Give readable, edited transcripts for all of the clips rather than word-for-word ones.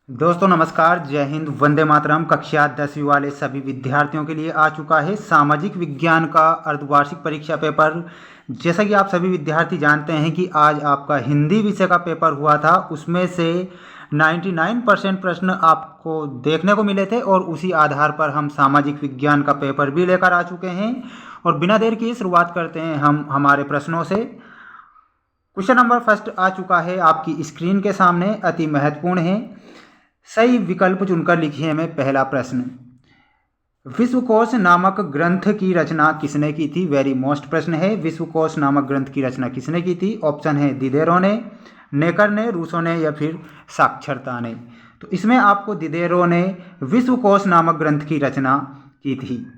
दोस्तों नमस्कार, जय हिंद, वंदे मातरम। कक्षा 10वीं वाले सभी विद्यार्थियों के लिए आ चुका है सामाजिक विज्ञान का अर्धवार्षिक परीक्षा पेपर। जैसा कि आप सभी विद्यार्थी जानते हैं कि आज आपका हिंदी विषय का पेपर हुआ था, उसमें से 99% प्रश्न आपको देखने को मिले थे और उसी आधार पर हम सामाजिक विज्ञान का पेपर भी लेकर आ चुके हैं। और बिना देर की शुरुआत करते हैं हम हमारे प्रश्नों से। क्वेश्चन नंबर फर्स्ट आ चुका है आपकी स्क्रीन के सामने, अति महत्वपूर्ण है। सही विकल्प चुनकर लिखिए में पहला प्रश्न। विश्वकोश नामक ग्रंथ की रचना किसने की थी? वेरी मोस्ट प्रश्न है। विश्वकोश नामक ग्रंथ की रचना किसने की थी? ऑप्शन है दिदेरो ने, नेकर ने, रूसो ने या फिर साक्षरता ने। तो इसमें आपको दिदेरो ने विश्वकोश नामक ग्रंथ की रचना की थी।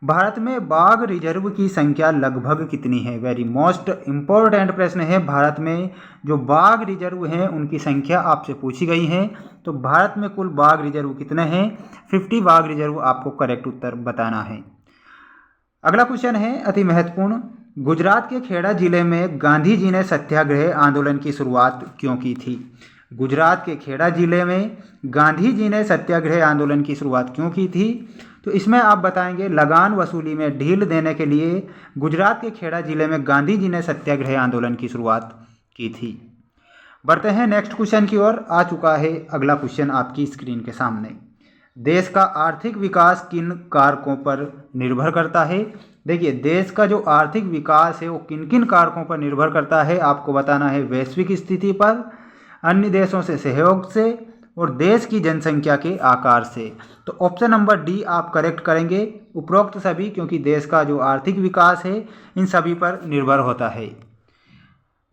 भारत में बाघ रिजर्व की संख्या लगभग कितनी है? वेरी मोस्ट इम्पोर्टेंट प्रश्न है। भारत में जो बाघ रिजर्व हैं उनकी संख्या आपसे पूछी गई है। तो भारत में कुल बाघ रिजर्व कितने हैं? 50 बाघ रिजर्व आपको करेक्ट उत्तर बताना है। अगला क्वेश्चन है अति महत्वपूर्ण। गुजरात के खेड़ा जिले में गांधी जी ने सत्याग्रह आंदोलन की शुरुआत क्यों की थी? गुजरात के खेड़ा जिले में गांधी जी ने सत्याग्रह आंदोलन की शुरुआत क्यों की थी? तो इसमें आप बताएंगे लगान वसूली में ढील देने के लिए गुजरात के खेड़ा जिले में गांधी जी ने सत्याग्रह आंदोलन की शुरुआत की थी। बढ़ते हैं नेक्स्ट क्वेश्चन की ओर। आ चुका है अगला क्वेश्चन आपकी स्क्रीन के सामने। देश का आर्थिक विकास किन कारकों पर निर्भर करता है? देखिए, देश का जो आर्थिक विकास है वो किन किन कारकों पर निर्भर करता है आपको बताना है। वैश्विक स्थिति पर, अन्य देशों से सहयोग से और देश की जनसंख्या के आकार से। तो ऑप्शन नंबर डी आप करेक्ट करेंगे, उपरोक्त सभी, क्योंकि देश का जो आर्थिक विकास है इन सभी पर निर्भर होता है।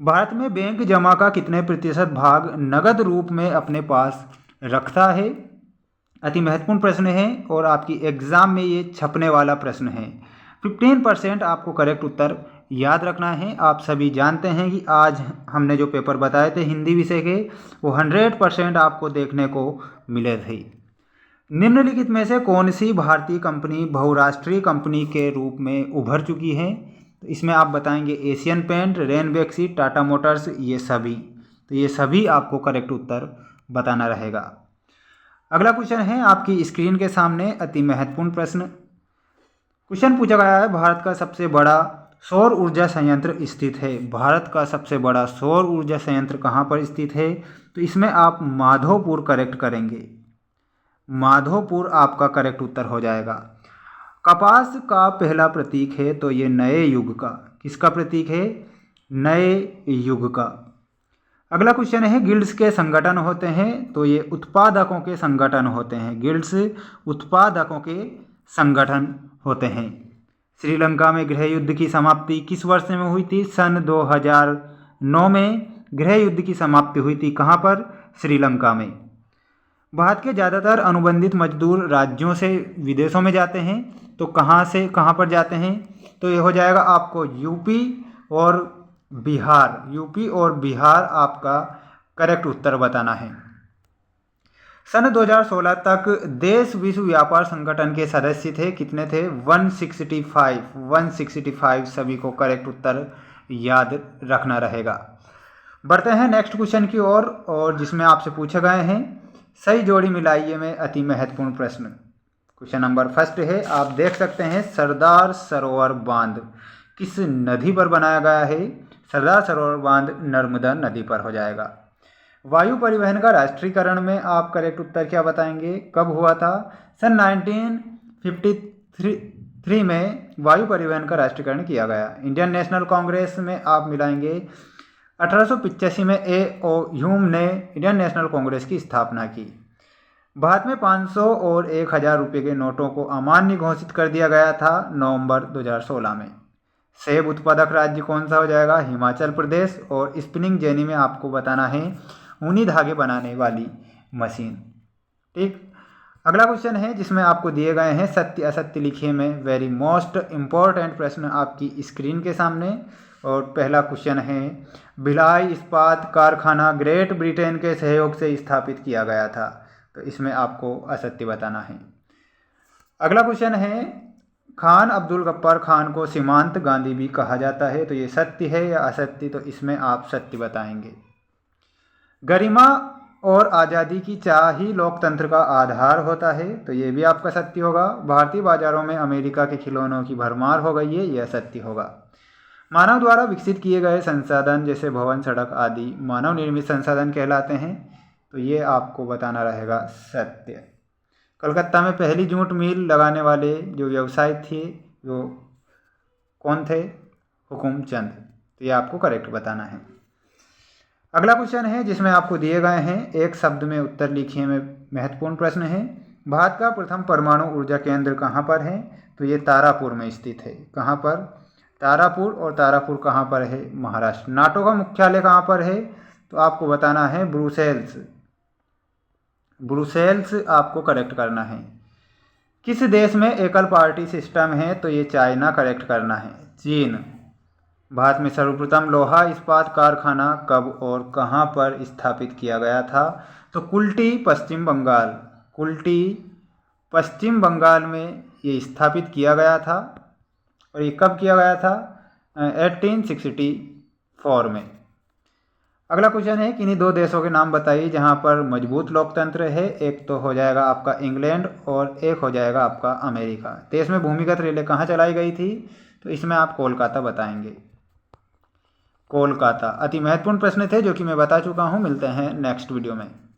भारत में बैंक जमा का कितने प्रतिशत भाग नगद रूप में अपने पास रखता है? अति महत्वपूर्ण प्रश्न है और आपकी एग्जाम में ये छपने वाला प्रश्न है। 15% आपको करेक्ट उत्तर याद रखना है। आप सभी जानते हैं कि आज हमने जो पेपर बताए थे हिंदी विषय के, वो 100% आपको देखने को मिले थे। निम्नलिखित में से कौन सी भारतीय कंपनी बहुराष्ट्रीय कंपनी के रूप में उभर चुकी है? तो इसमें आप बताएंगे Asian paint, Ranbaxy, Tata motors, ये सभी। तो ये सभी आपको करेक्ट उत्तर बताना रहेगा। अगला क्वेश्चन है आपकी स्क्रीन के सामने, अति महत्वपूर्ण प्रश्न। क्वेश्चन पूछा गया है भारत का सबसे बड़ा सौर ऊर्जा संयंत्र स्थित है। भारत का सबसे बड़ा सौर ऊर्जा संयंत्र कहाँ पर स्थित है? तो इसमें आप माधोपुर करेक्ट करेंगे। माधोपुर आपका करेक्ट उत्तर हो जाएगा। कपास का पहला प्रतीक है तो ये नए युग का। किसका प्रतीक है? नए युग का। अगला क्वेश्चन है गिल्ड्स के संगठन होते हैं तो ये उत्पादकों के संगठन होते हैं। गिल्ड्स उत्पादकों के संगठन होते हैं। श्रीलंका में गृह युद्ध की समाप्ति किस वर्ष में हुई थी? सन 2009 में गृह युद्ध की समाप्ति हुई थी। कहाँ पर? श्रीलंका में। भारत के ज़्यादातर अनुबंधित मजदूर राज्यों से विदेशों में जाते हैं, तो कहाँ से कहाँ पर जाते हैं? तो ये हो जाएगा आपको यूपी और बिहार। यूपी और बिहार आपका करेक्ट उत्तर बताना है। सन 2016 तक देश विश्व व्यापार संगठन के सदस्य थे। कितने थे? 165 सभी को करेक्ट उत्तर याद रखना रहेगा। बढ़ते हैं नेक्स्ट क्वेश्चन की ओर और जिसमें आपसे पूछे गए हैं सही जोड़ी मिलाइए में अति महत्वपूर्ण प्रश्न। क्वेश्चन नंबर फर्स्ट है, आप देख सकते हैं सरदार सरोवर बांध किस नदी पर बनाया गया है? सरदार सरोवर बांध नर्मदा नदी पर हो जाएगा। वायु परिवहन का राष्ट्रीयकरण में आप करेक्ट उत्तर क्या बताएंगे? कब हुआ था? सन 1953 में वायु परिवहन का राष्ट्रीयकरण किया गया। इंडियन नेशनल कांग्रेस में आप मिलाएंगे 1885 में A.O. ह्यूम ने इंडियन नेशनल कांग्रेस की स्थापना की। भारत में 500 और 1000 रुपये के नोटों को अमान्य घोषित कर दिया गया था नवंबर 2016 में। सेब उत्पादक राज्य कौन सा हो जाएगा? हिमाचल प्रदेश। और स्पिनिंग जेनी में आपको बताना है ऊनी धागे बनाने वाली मशीन। ठीक। अगला क्वेश्चन है जिसमें आपको दिए गए हैं सत्य असत्य लिखिए में। वेरी मोस्ट इम्पॉर्टेंट प्रश्न आपकी स्क्रीन के सामने। और पहला क्वेश्चन है भिलाई इस्पात कारखाना ग्रेट ब्रिटेन के सहयोग से स्थापित किया गया था। तो इसमें आपको असत्य बताना है। अगला क्वेश्चन है खान अब्दुल गफ्फार खान को सीमांत गांधी भी कहा जाता है। तो ये सत्य है या असत्य? तो इसमें आप सत्य बताएंगे। गरिमा और आज़ादी की चाह ही लोकतंत्र का आधार होता है, तो ये भी आपका सत्य होगा। भारतीय बाजारों में अमेरिका के खिलौनों की भरमार हो गई है, यह सत्य होगा। मानव द्वारा विकसित किए गए संसाधन जैसे भवन, सड़क आदि मानव निर्मित संसाधन कहलाते हैं, तो ये आपको बताना रहेगा सत्य। कलकत्ता में पहली जूट मिल लगाने वाले जो व्यवसायी थे वो कौन थे? हुकुमचंद। तो ये आपको करेक्ट बताना है। अगला क्वेश्चन है जिसमें आपको दिए गए हैं एक शब्द में उत्तर लिखिए में महत्वपूर्ण प्रश्न है। भारत का प्रथम परमाणु ऊर्जा केंद्र कहाँ पर है? तो ये तारापुर में स्थित है। कहाँ पर? तारापुर। और तारापुर कहाँ पर है? महाराष्ट्र। नाटो का मुख्यालय कहाँ पर है? तो आपको बताना है ब्रुसेल्स। ब्रुसेल्स आपको करेक्ट करना है। किस देश में एकल पार्टी सिस्टम है? तो ये चाइना करेक्ट करना है। चीन। भारत में सर्वप्रथम लोहा इस्पात कारखाना कब और कहाँ पर स्थापित किया गया था? तो कुल्टी, पश्चिम बंगाल। कुल्टी पश्चिम बंगाल में ये स्थापित किया गया था। और ये कब किया गया था? 1864 में। अगला क्वेश्चन है किन्हीं दो देशों के नाम बताइए जहां पर मजबूत लोकतंत्र है। एक तो हो जाएगा आपका इंग्लैंड और एक हो जाएगा आपका अमेरिका। देश में भूमिगत रेलें कहाँ चलाई गई थी? तो इसमें आप कोलकाता बताएंगे। कोलकाता। अति महत्वपूर्ण प्रश्न थे जो कि मैं बता चुका हूँ। मिलते हैं नेक्स्ट वीडियो में।